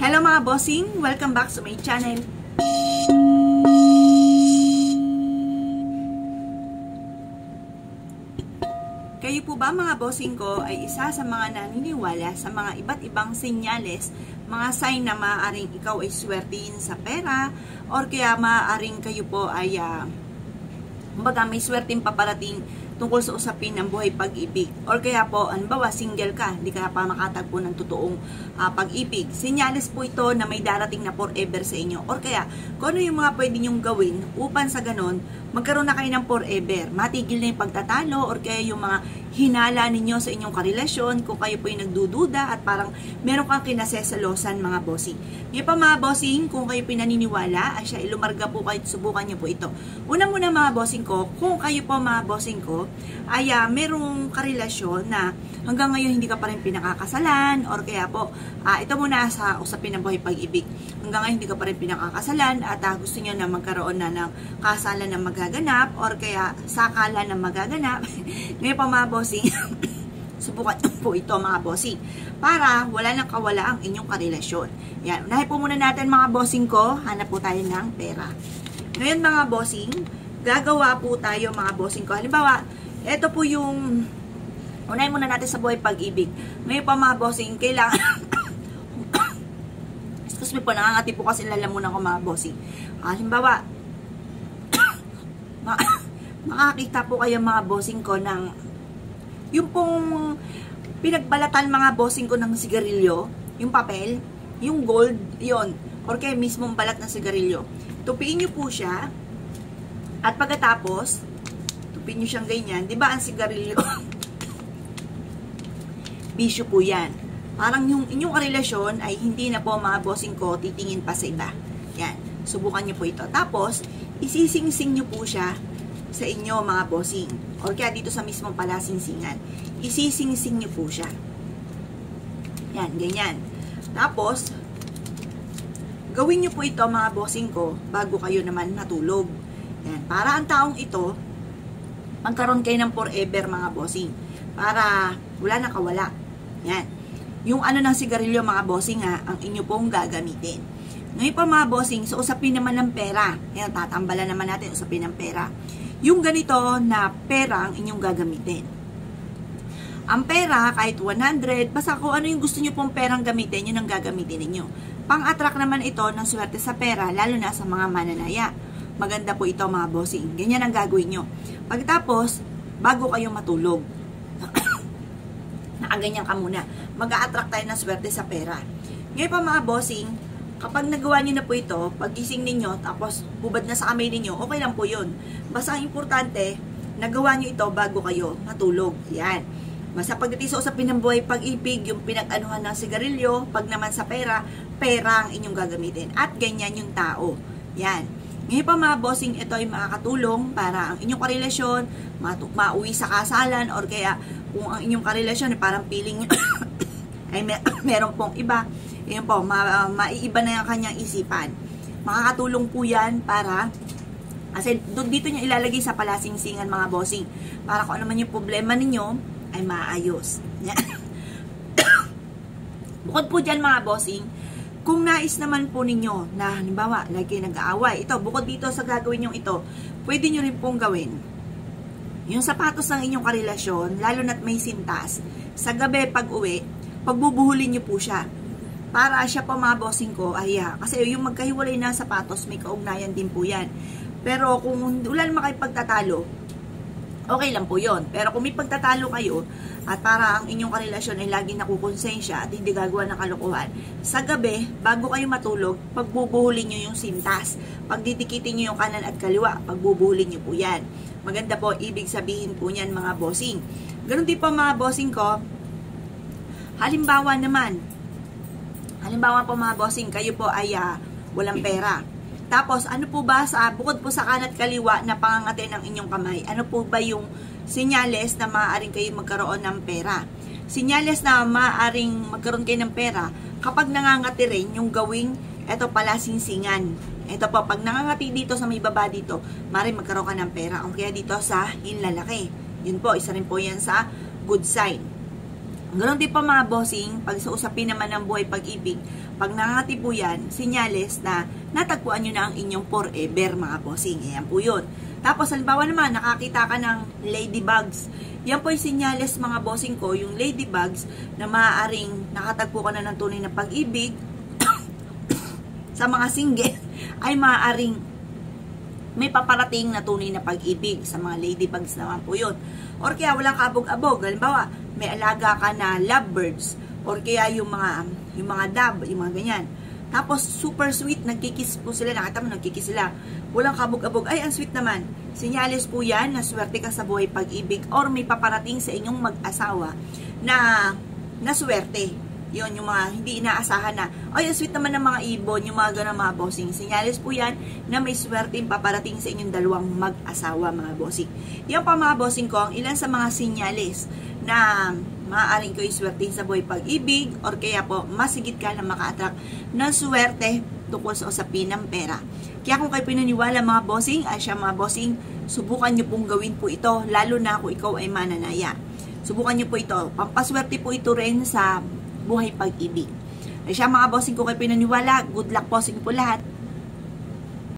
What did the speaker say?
Hello mga bossing! Welcome back sa my channel. Kayo po ba mga bossing ko ay isa sa mga naniniwala sa mga iba't ibang senyales, mga sign na maaaring ikaw ay swertihin sa pera or kaya maaaring kayo po ay kumbaga may swerteng paparating tungkol sa usapin ng buhay pag-ibig. Or kaya po, anbawa, single ka, hindi ka pa makatagpo ng totoong pag-ibig. Senyales po ito na may darating na forever sa inyo. Or kaya, kung ano yung mga pwede nyong gawin upang sa ganon, magkaroon na kayo ng forever. Matigil na yung pagtatalo or kaya yung mga hinala ninyo sa inyong karelasyon kung kayo po yung nagdududa at parang meron kang kinasesalosan mga bossing. Ngayon pa mga bossing, kung kayo pinaniniwala, ay siya ilumarga po kayo, subukan nyo po ito. Unang-una mga bossing ko, kung kayo po mga bossing ko, ay merong karelasyon na hanggang ngayon hindi ka pa rin pinakakasalan or kaya po, ito muna sa usapin ng buhay pag-ibig. Hanggang ngayon hindi ka pa rin pinakakasalan at gusto nyo na magkaroon na ng kasalan na magaganap or kaya sakalan na magaganap. Ngayon pa mga bossing, subukan po ito mga bossing para wala nang kawala ang inyong karelasyon. Yan, unahin po muna natin mga bossing ko, hanap po tayo ng pera. Ngayon mga bossing, gagawa po tayo mga bossing ko. Halimbawa, ito po yung unahin muna natin sa buhay pag-ibig. Ngayon pa mga bossing, kailangan excuse me po, nangangati po kasi lalamunan ko mga bossing. Halimbawa, makakita po kayo mga bossing ko ng yung pong pinagbalatan mga bossing ko ng sigarilyo, yung papel, yung gold, yon or kaya mismong balat ng sigarilyo. Tupiin nyo po siya at pagkatapos tupiin nyo siyang ganyan. Diba ang sigarilyo bisyo po yan. Parang yung inyong relasyon ay hindi na po mga bossing ko titingin pa sa iba. Yan, subukan nyo po ito. Tapos isisingsing nyo po siya sa inyo mga bossing or kaya dito sa mismong palasingsingan. Isisingsing nyo po siya. Yan, ganyan. Tapos gawin nyo po ito mga bossing ko bago kayo naman natulog. Yan, para ang taong ito magkaroon kayo ng forever mga bossing. Para wala na kawala. Yan. Yung ano ng sigarilyo mga bossing ang inyo pong gagamitin. Ngayon pa mga bossing, so usapin naman ng pera. Yan, tatambalan naman natin usapin ng pera. Yung ganito na pera ang inyong gagamitin. Ang pera, kahit 100, basta kung ano yung gusto nyo pong perang gamitin, yun ang gagamitin ninyo. Pang-attract naman ito ng swerte sa pera, lalo na sa mga mananaya. Maganda po ito mga bossing. Ganyan ang gagawin nyo. Pagkatapos, bago kayo matulog, nakaganyan ka muna. Mag-a-attract tayo ng swerte sa pera. Ngayon pa mga bossing, kapag nagawa nyo na po ito, pagising ninyo, tapos hubad na sa kamay ninyo, okay lang po yun. Basta ang importante, nagawa nyo ito bago kayo matulog. Yan. Basta pagdating sa usapin ng buhay pag-ibig, yung pinag-anuhan ng sigarilyo, pag naman sa pera, pera ang inyong gagamitin. At ganyan yung tao. Yan. Ngayon pa mga bossing, ito ay makakatulong para ang inyong karelasyon, mauwi sa kasalan, or kaya kung ang inyong karelasyon ay parang feeling ay meron pong iba, yun po, maiiba na yung kanyang isipan. Makakatulong po yan para, kasi dito nyo ilalagay sa palasingsingan mga bossing, para kung ano man yung problema ninyo, ay maayos. Bukod po dyan mga bossing, kung nais naman po ninyo na halimbawa, lagi nag-aaway, ito, bukod dito sa gagawin nyo ito, pwede nyo rin pong gawin. Yung sapatos ng inyong karelasyon, lalo na't may sintas, sa gabi pag uwi, pagbubuhulin nyo po siya. Para siya po mga bossing ko, kasi yung magkahiwalay na sapatos, may kaugnayan din po yan. Pero kung wala naman kayo pagtatalo, okay lang po yon. Pero kung may pagtatalo kayo, at para ang inyong karelasyon ay laging nakukonsensya at hindi gagawa ng kalokohan, sa gabi, bago kayo matulog, pagbubuhulin nyo yung sintas. Pagdidikitin nyo yung kanan at kaliwa, pagbubuhulin nyo po yan. Maganda po, ibig sabihin po niyan mga bossing. Ganun din po mga bossing ko, halimbawa po mga bossing, kayo po ay walang pera. Tapos, ano po ba, bukod po sa kanan at kaliwa na pangangati ng inyong kamay, ano po ba yung senyales na maaaring kayo magkaroon ng pera? Senyales na maaaring magkaroon kayo ng pera, kapag nangangati rin yung gawing, eto pala singsingan. Ito po, pag nangangati dito sa may baba dito, maaaring magkaroon ka ng pera. O kaya dito sa hinlalaki. Yun po, isa rin po yan sa good sign. Ganon din pa mga bossing, pag sa usapin naman ng buhay pag-ibig, pag nangangati po yan, sinyales na natagpuan nyo na ang inyong forever mga bossing. Ayan po yun. Tapos halimbawa naman, nakakita ka ng ladybugs. Yan po yung sinyales mga bossing ko, yung ladybugs na maaaring nakatagpo ka na ng tunay na pag-ibig. Sa mga single ay maaaring may paparating na tunay na pag-ibig. Sa mga ladybugs naman po yun. Or kaya walang kabog-abog. Halimbawa, may alaga ka na lovebirds. Or kaya yung mga dove, yung mga ganyan. Tapos, super sweet, nagkikiss po sila. Nakita mo, nagkikiss sila. Walang kabog-abog. Ay, ang sweet naman. Sinyales po yan na swerte ka sa buhay pag-ibig or may paparating sa inyong mag-asawa na swerte. Yun, yung mga hindi inaasahan na, ay, ang sweet naman ng mga ibon, yung mga ganang mga bossing. Sinyales po yan na may swerte paparating sa inyong dalawang mag-asawa, mga bossing. Yan pa mga bossing ko, ang ilan sa mga sinyales na maaaring kayo swerte sa buhay pag-ibig or kaya po masigit ka na maka-attract ng swerte tungkol sa usapin ng pera. Kaya kung kayo pinaniwala mga bossing, ay siya mga bossing, subukan nyo pong gawin po ito, lalo na kung ikaw ay mananaya. Subukan nyo po ito. Pampaswerte po ito rin sa buhay pag-ibig. Ay siya mga bossing, kung kayo pinaniwala, good luck po sa inyo po lahat.